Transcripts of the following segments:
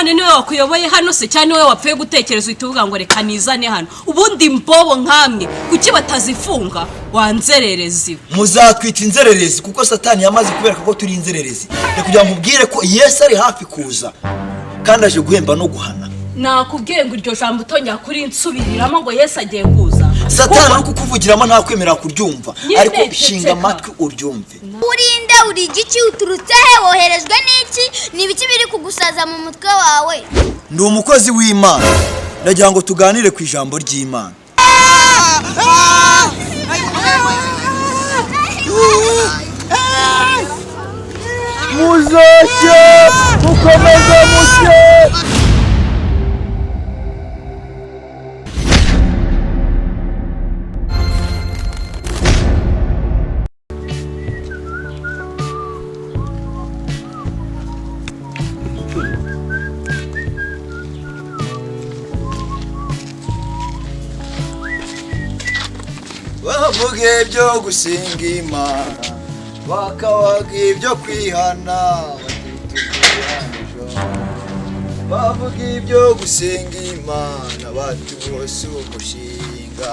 none niwe wakuyoboye hano se cyane niwe wapfuye gutekereza uhita ngo reka nizane hano ubundi mbobo nkamwe kuki batazifunga wanzererezi muzatwita inzererezi kuko satani yamaze kubereka ko turi inzererezi ni kugira ngo mubwire ko Yesu ari hafi kuza kandi aje guhemba no guhana. nakubwiye ngo iryo jambo utongera kuri nsubiriramo ngo Yesu agiye kuza. Satani ari kukuvugiramo nta kwemera kuryumva ariko shinga amatwi uryumve. Urinde uri igiki uturutse he woherejwe n'iki nibiki biri kugusaza mu mutwe wawe? Ndi umukozi w'Imana ndagira ngo tuganire ku ijambo ry'Imana. Muzashye mukomeze mushye. Bavuge ibyo gusenga Imana bakawaga ibyo kwihana bavuga ibyo gusenga Imana bati bose umushinga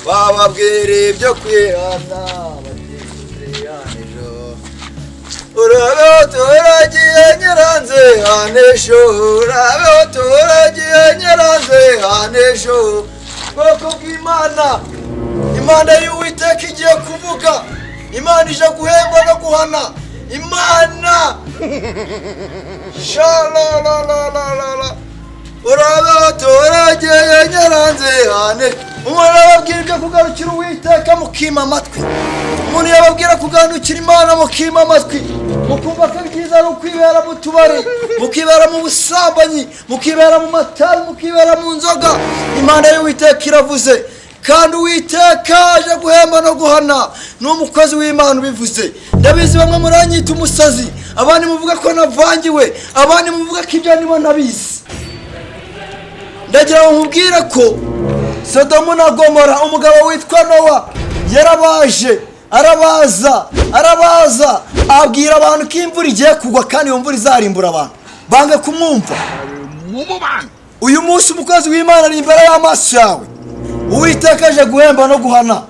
bababwira ibyo kwihana batikureyanejo urabeho turagiye nyiranze hanesho urabeho turagiye nyiranze hanesho bwoko bw'Imana. Imana y'Uwiteka igiye kuvuga, Imana ije guhemba no guhana, Imana shalala urabeho turagiye nyiranze hane. Umuntu ababwira ibyo kugarukira Uwiteka mukima amatwi, umuntu yababwira kuganukira Imana mukima amatwi, mukumva ko byiza ari ukwibera mu tubari, mukibera mu busambanyi, mukibera mu matabi, mukibera mu nzoga. Imana y'Uwiteka iravuze kandi Uwiteka aje guhemba no guhana. N'umukozi w'Imana ubivuze. Ndabizi bamwe muranyita umusazi, abandi muvuga ko navangiwe, abandi muvuga ko ibyo nibo nabizi. Ndagira ngo mubwire ko Sodomu na Gomora umugabo witwa Nowa yarabaje arabaza abwira abantu ko imvura igiye kugwa kandi iyo mvura izarimbura abantu, bange kumwumva. Uyu munsi umukozi w'Imana ari imbere y'amaso yawe, Uwiteka aje guhemba no guhana.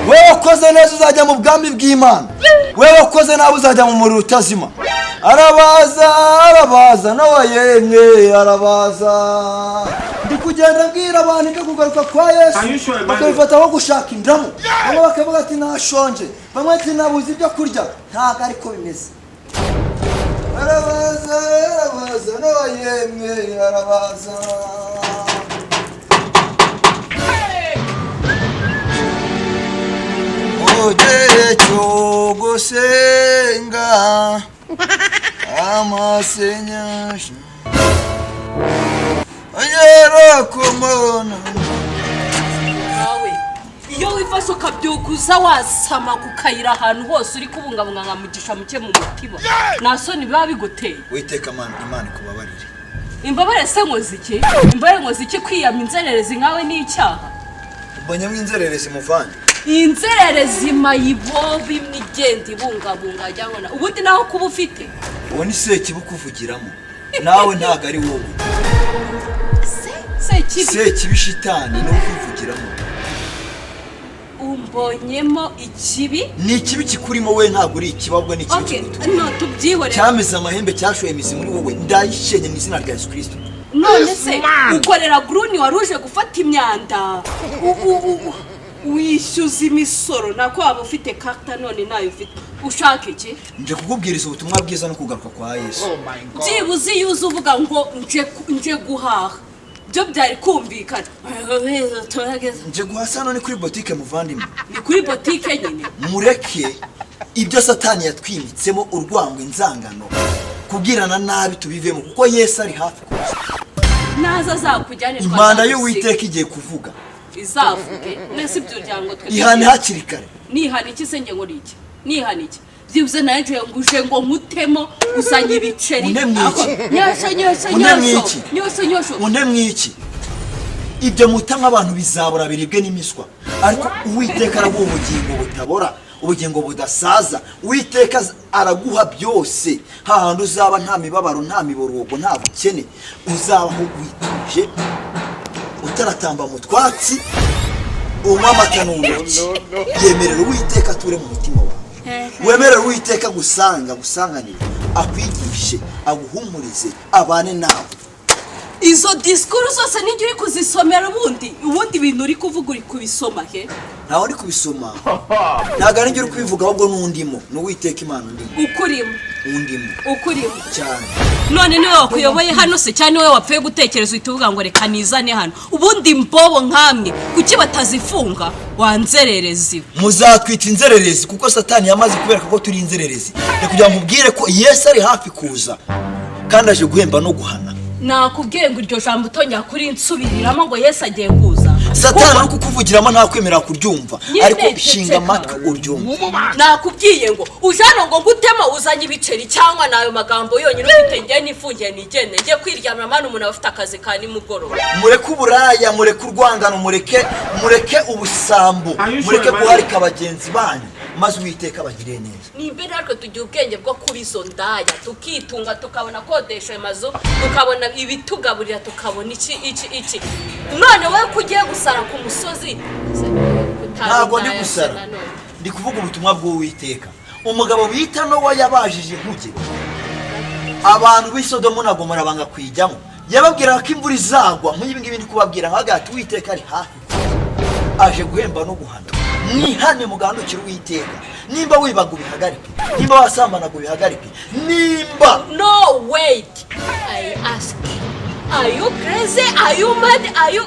Wewe wakoze neza uzajya mu bwami bw'Imana, wewe wakoze nabi uzajya mu muriro utazima. Arabaza nawe yemwe arabaza. Ndi kugenda mbwira abantu ibyo kugaruka kwa Yesu bakabifata nko gushaka indamu, bamwe bakavuga ati nashonje, bamwe ati nabuze ibyo kurya. Ntabwo ariko bimeze. Arabaza nawe yemwe arabaza. Ojye cyo gusenga amasenyasha ayera kumona nawe iyo wifashe ukabyukuza wasama kukayira ahantu hose uri kubungabunga nka mugisha muke mu mutiba nta soni biba biguteye. Witeka Imana kubabarire. Imbabare se nkoziki? Imbabare nkoziki kwiyama inzererezi nkawe n'icyaha? Ubonye mw'inzererezi muvanye. Inzererezi mayibobi imigenda ibungabunga jyangona ubundi naho kuba ufite uwo ni Sekibi kuvugiramo nawe ntago ari wowe. Sekibi shitani no kuvugiramo. Umbonyemo ikibi? Ni ikibi kikurimo we ntago uri ikibabwa n'ikibi. Okay, no tubyihore. Cyameze amahembe cyashoye imizi muri wowe ndayishenye mu izina rya Yesu Kristo. None se ukorera gruni waruje gufata imyanda. Wishyuza imisoro nako waba ufite karta none nayo ufite ushaka iki? Nje kukubwiriza ubutumwa bwiza no kugaruka kwa Yesu. Byibuze yuze uvuga ngo nje guhaha byo byari kumvikana. Nje guhasa none kuri boutique muvandimwe. Ni kuri boutique nyine. Mureke ibyo Satani yatwimitsemo urwangwe nzangano kubwirana nabi tubivemo kuko Yesu ari hafi kuza. Naza zakujyane kwa Imana y'Uwiteka igiye kuvuga. Izavuge nese ibyo ryango twe ihane hakiri kare. Nihana iki se nge ngo iki? Nihana iki? Byibuze naje nguje ngo nkutemo usanye ibiceri. Nyosho. Unemwiki. Ibyo mutamwe abantu bizabura biribwe n'imiswa. Ariko Uwiteka arabuha ubugingo butabora. ubugingo budasaza. Uwiteka araguha byose, hahandi uzaba nta mibabaro, nta miborogo, nta bukene, uzabaho wituje utaratamba mu twatsi, unywa amata n'ubuki. Yemerera Uwiteka ature mu mutima wawe, wemerera Uwiteka gusanganire, akwigishe, aguhumurize, abane nawe. Izo disikuru zose nijye uri kuzisomera ubundi bintu uri kuvuga uri kubisoma he? Ntaho uri kubisoma, ntabwo ari njye uri kubivuga, ahubwo n'undimo, n'Uwiteka Imana undimo. Ukurimo? Undimo. Ukurimo? Cyane. None niwe wakuyoboye hano se cyane niwe wapfuye gutekereza uhita uvuga ngo reka nizane hano? Ubundi mbobo nkamwe kuki batazifunga? Wanzererezi. Muzatwita inzererezi kuko Satani yamaze kubereka ko turi inzererezi. Ni kugira ngo mubwire ko Yesu ari hafi kuza kandi aje guhemba no guhana. Nakubwiye ngo iryo jambo utongera kuri nsubiriramo ngo Yesu agiye kuza. Satani ari kukuvugiramo nta kwemera kuryumva, ariko shinga amatwi uryumva. Nakubwiye ngo ujano ngo ngutema uzanye ibiceri cyangwa nayo magambo yonyine ufite ngiye nifungiye nigende ngiye kwiryamira mwana umuntu afite akazi ka nimugoroba. Mureke uburaya, mureke urwangano, mureke ubusambo, mureke guharika abagenzi banyu, maze Uwiteka abagire neza. Nimbere ariko tugiye ubwenge bwo kuri izo ndaya tukitunga, tukabona kodesha amazu, tukabona ibitugaburira, tukabona iki. None wowe kugiye gusara ku musozi? Ntabwo ndi gusara, ndi kuvuga ubutumwa bw'Uwiteka. Umugabo bita Nowa yabajije inkuge, abantu b'i Sodomu na Gomora banga kwijyamo. Yababwira ko imvura izagwa, nk'ibi ngibi ndi kubabwira nk'agati Uwiteka ari hafi, aje guhemba no guhana. Mwihane mugandukire Uwiteka. Nimba wibaga ubihagarike, nimba wasambana ubihagarike, nimba. No, wait, I ask, are you crazy? Are you mad? Are you...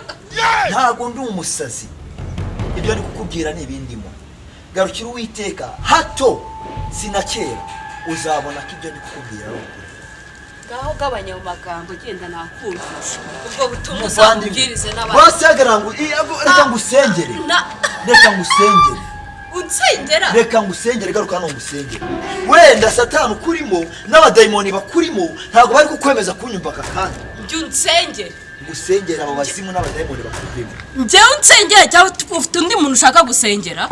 Ntabwo ndi umusazi, ibyo ndi kukubwira ni ibindimo. Garukira Uwiteka, hato sinakera uzabona ko ibyo ndi kukubwira ari ukuri. Ngaho gabanya mu magambo genda nakumvisha ubwo butumwa uzabwirize n'abandi. Wasagara ngo reka ngusengere, reka ngusengere. Unsengera? Reka ngusengere, garuka no ngusengere. Wenda Satani ukurimo n'abadayimoni bakurimo ntabwo bari kukwemeza kunyumva kakandi. Njye unsengere. Gusengera abo bazimu n'abadayimoni bakurimo. Njye unsengera cyangwa ufite undi muntu ushaka gusengera?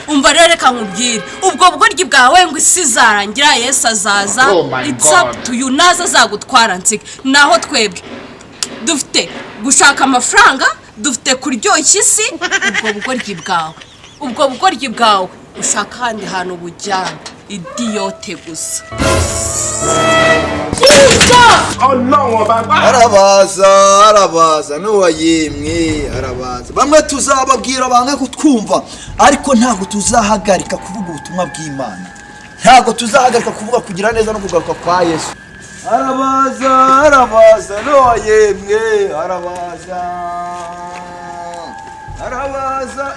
Umva rero reka nkubwire, ubwo bugoryi bwawe ngo isi zarangira Yesu azaza, it's up to you, naza azagutwara nsike. Naho twebwe dufite gushaka amafaranga, dufite kuryoshya isi. ubwo bugoryi bwawe ushaka ahandi hantu bujyana, idiyote gusa. Arabaza Nowa yemwe arabaza. Bamwe tuzababwira bange kutwumva, ariko ntabwo tuzahagarika kuvuga ubutumwa bw'Imana, ntabwo tuzahagarika kuvuga kugira neza no kugaruka kwa Yesu. Arabaza Nowa yemwe arabaza.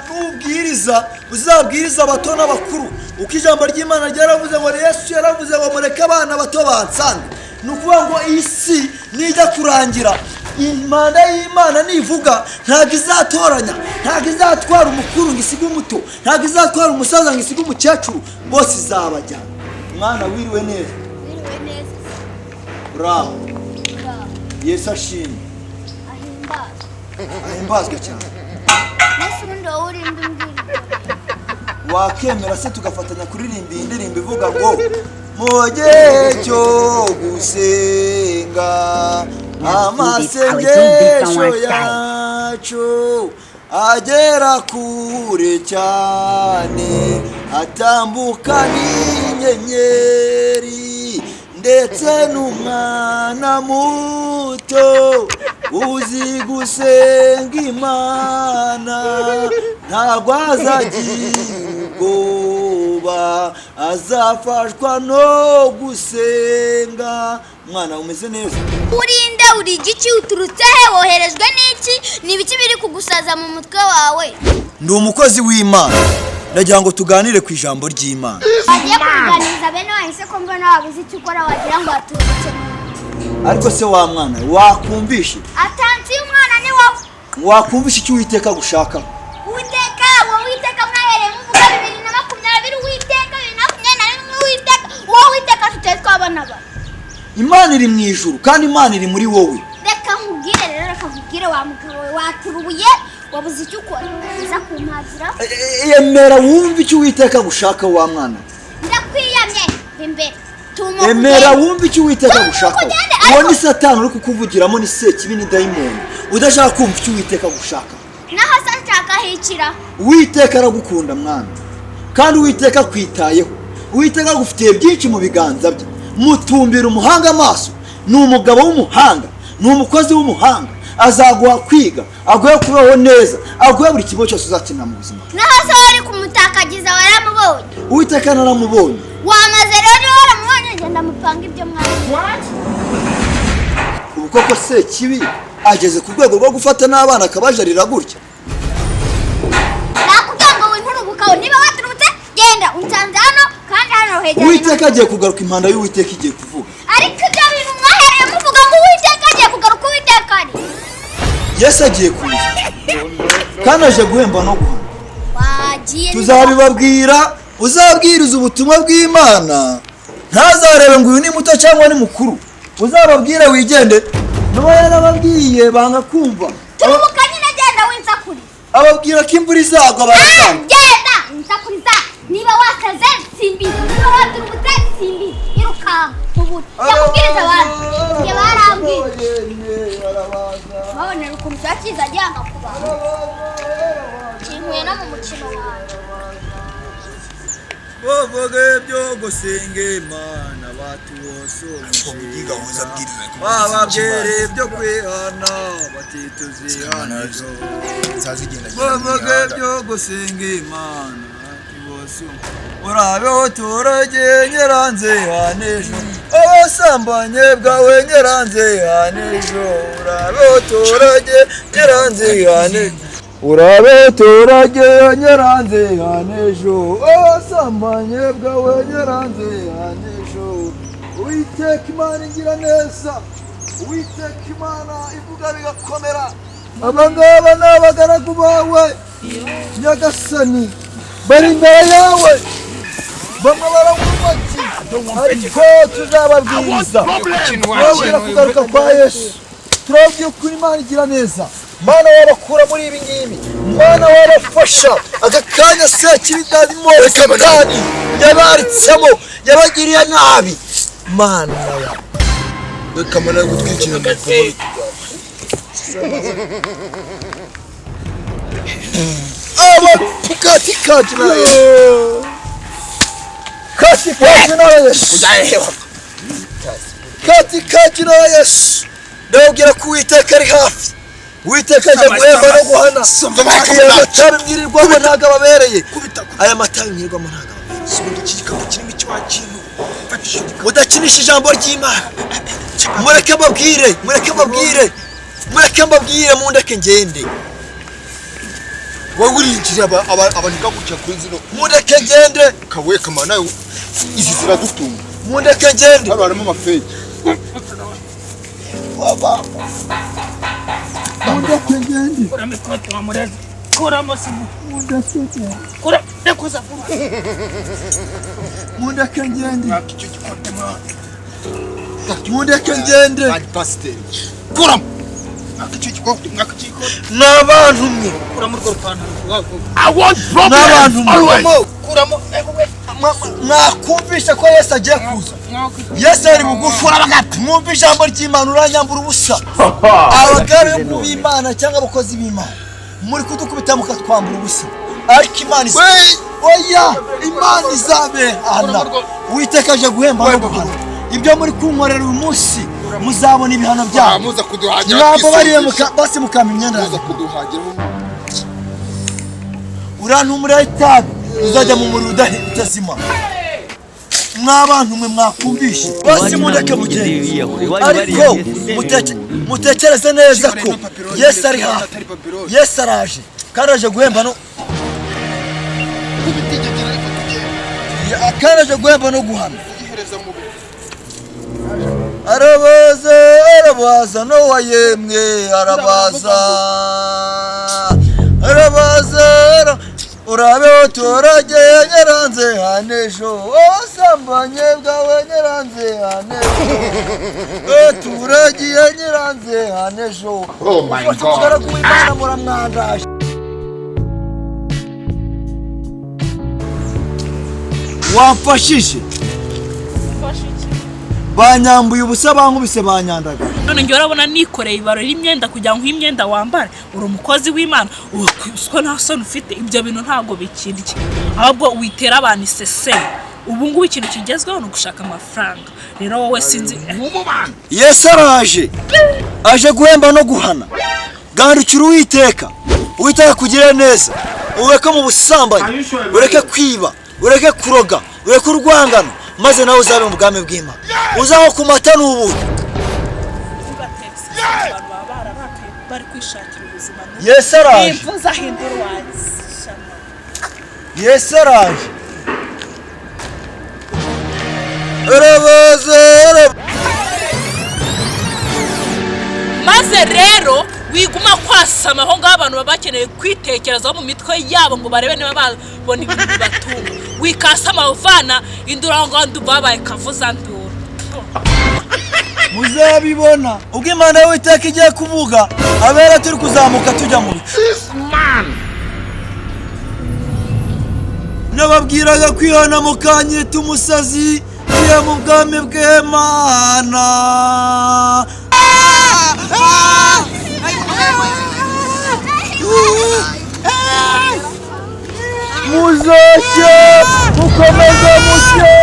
Nubwiriza uzabwiriza abato n'abakuru, uko ijambo ry'Imana ryaravuze ngo Yesu yaravuze ngo mureke abana bato bansange. Nukuvuga ngo isi nijya kurangira, imana y'Imana nivuga ntabwo izatoranya, ntabwo izatwara umukuru ngo isige umuto, ntabwo izatwara umusaza ngo isige umukecuru, bose izabajyana. Mwana wiriwe neza? Wiriwe neza. Bravo. Yesu ashimwe. Ahimbazwe cyane. Yesu ndo uri mbwira. Wakemera se tugafatanya kuririmba indirimbo ivuga ngo mu gihe cyo gusenga amasengesho yacu agera kure cyane, atambuka n'inyenyeri, ndetse n'umwana muto uzi gusenga Imana ntabwo azagira ubwoba, azafashwa no gusenga. Mwana umeze neza? Urinde uri igiki, uturutse he, woherejwe n'iki, ni ibiki biri kugusaza mu mutwe wawe? Ndi umukozi w'Imana, ndagira ngo tuganire ku ijambo ry'Imana. Agiye kuganiriza bene wahise ko mbona wabuze icyo ukora wagira ngo aturutse. Ariko se wa mwana wakumvishe? Atanzi umwana ni wowe. Wakumvishe icyo Uwiteka gushaka? Uwiteka mwahereye muvuga 2020, Uwiteka 2021, Uwiteka wowe Uwiteka tutezwa abana ba. Imana iri mu ijuru kandi Imana iri muri wowe. Reka nkubwire rero, reka nkubwire wa mugabo we, waturubuye wabuze icyo ukora uza kumpazira Emera wumve icyo Uwiteka gushaka wa mwana. ndakwiyamye imbere Emera wumve icyo Uwiteka gushaka. Uwo ni Satani uri kukuvugiramo, ni Sekibi, ni dayimoni udashaka kumva icyo Uwiteka gushaka. naho se nshaka hikira Uwiteka aragukunda mwana, kandi Uwiteka kwitayeho. Uwiteka agufitiye byinshi mu biganza bye. Mutumbira umuhanga amaso. Ni umugabo w'umuhanga, ni umukozi w'umuhanga. Azaguha kwiga, aguhe kubaho neza, aguhe buri kimwe cyose uzakenera mu buzima. naho se wari kumutakagiza waramubonye? Uwiteka naramubonye. wamaze rero waramubonye, ngenda mupanga ibyo mwana. Ubu koko Sekibi ageze ku rwego rwo gufata n'abana akabajarira gutya? nakubwira ngo winturubukaho, niba waturutse genda unsanze hano, kandi hano hegeranye. Uwiteka agiye kugaruka, impanda y'Uwiteka igiye kuvuga. ariko ibyo bintu mwahereye muvuga ngo Uwiteka agiye kugaruka, Uwiteka ari Yesu agiye kuza, kandi aje guhemba no guhana. wagiye Tuzabibabwira, uzabwiriza ubutumwa bw'Imana, ntazarebe ngo uyu ni muto cyangwa ni mukuru. Uzababwire wigende. N'uwo yarababwiye banga kumva. turubuka nyine, genda winsakuriza. Ababwira ko imvura izagwa barasanga. genda winsakuriza, niba wakaze simbi, niba waturutse simbi, irukanka ubu yakubwiriza abantu nge barambwiye babonera ukuntu cyakiza ajyanga ku bantu kinkuye no mu mukino wanjye. Bavuga ibyo gusenga Imana bati wose umushinga bababwira ibyo kwihana bati tuzihaniro. Bavuga ibyo gusenga Imana bati wose urabeho turage nyeranze hanejo, abasambanye bwawe nyeranze hanejo. Urabeho turage nyeranze hanejo, urabe turage nyeranze hanejo, abasambanye bwawe nyeranze hanejo. Uwiteka Imana igira neza, Uwiteka Imana ivuga bigakomera. Abangaba ni abagaragu bawe Nyagasani, bari imbere yawe, bamwe barawubaki, ariko tuzababwiriza turabwira kugaruka kwa Yesu. Turabwira ukuri Imana igira neza, Mana wabakura muri ibi ngibi, Mana wabafasha. Aka kanya Sekibi dayimoni Satani yabaritsemo, yabagiriye nabi. Mana ya reka Mana gutwikira mu kati kati na Yesu, kati kati na Yesu, kati kati na Yesu. Ndabwira ko Uwiteka ari hafi. Uwiteka aje guhemba no guhana. Aya matabi mwirirwamo ntago ababereye. Aya matabi mwirirwamo ntago ababereye. Mudakinisha ijambo ry'Imana. Mureke mbabwire, mureke mbabwire, mureke mbabwire, mundeke ngende. wowe urinjira abantu gutya kuri zino, Mundeke ngende. kawe kamana izi ziradutunga. Mundeke ngende. Hano harimo amafeki. Mundeke ngende. Uramikote wa murezi. Kuramo simu. Mundeke ngende. Kura nekuza kura. Mundeke ngende. Nakicyo gikote mwa. Mundeke ngende. Bad pastor. Kuramo. Nakicyo gikote, nakicyo gikote. N'abantu mwe. Kuramo rwo rupantaro wako. I want N'abantu always. mwe. Kuramo Mwakumvisha ko Yesu agiye kuza. Yesu ari bugufi. Mwumva ijambo ry'Imana uranyambura ubusa. Abagaragu b'Imana cyangwa abakozi b'Imana muri kudukubita mukatwambura ubusa, ariko Imana oya, Imana izabehana. Uwiteka aje guhemba no guhana. Ibyo muri kunkorera uyu munsi muzabona ibihano byabo. Muza kuduhagira. Ntabwo bariye basi mukampa imyenda Muza yanjye. kuduhagira. Urantumura itabi uzajya mu muriro utazima. Mw'abantu mwe mwakumvishe basi mundeke mugende, ariko mutekereze neza ko Yesu ari hafi. Yesu araje kandi aje guhemba no guhana. Arabaza Nowa yemwe, arabaza urabeho turage nyeranze hanejo, wasambanye bwawe nyeranze hanejo, turagiye nyeranze hanejo. Oh my God. Umugaragu w'Imana muramwandaje. wamfashije banyambuye ubusa bankubise banyandaga none njye urabona nikoreye ibaro y'imyenda kugira ngo imyenda wambare uri umukozi w'Imana uko nta soni ufite ibyo bintu ntago bikirya ahubwo witera abantu iseseme ubu ngubu ikintu kigezweho ni ugushaka amafaranga rero wowe sinzi Yesu araje aje guhemba no guhana gandukira Uwiteka Uwiteka kugirira neza ureke mu busambanyi ureke kwiba ureke kuroga ureke urwangano maze nawe uzabe mu bwami bw'Imana uzaho ku mata n'ubundi bari kwishakira ubuzima Yesu araje imvuza hindura wazi Yesu araje arabaza maze rero wiguma kwasama aho ngaho abantu baba bakeneye kwitekerezaho mu mitwe yabo ngo barebe niba babona ibintu bibatunga wikasama uvana indura aho ngaho ndumva babaye kavuza ndura muzabibona ubwo Imana y'Uwiteka igiye kuvuga abera turi kuzamuka tujya mu bicu nababwiraga kwihana mukanyita umusazi iyo mu bwami bw'Imana muzashye mukomeze mushye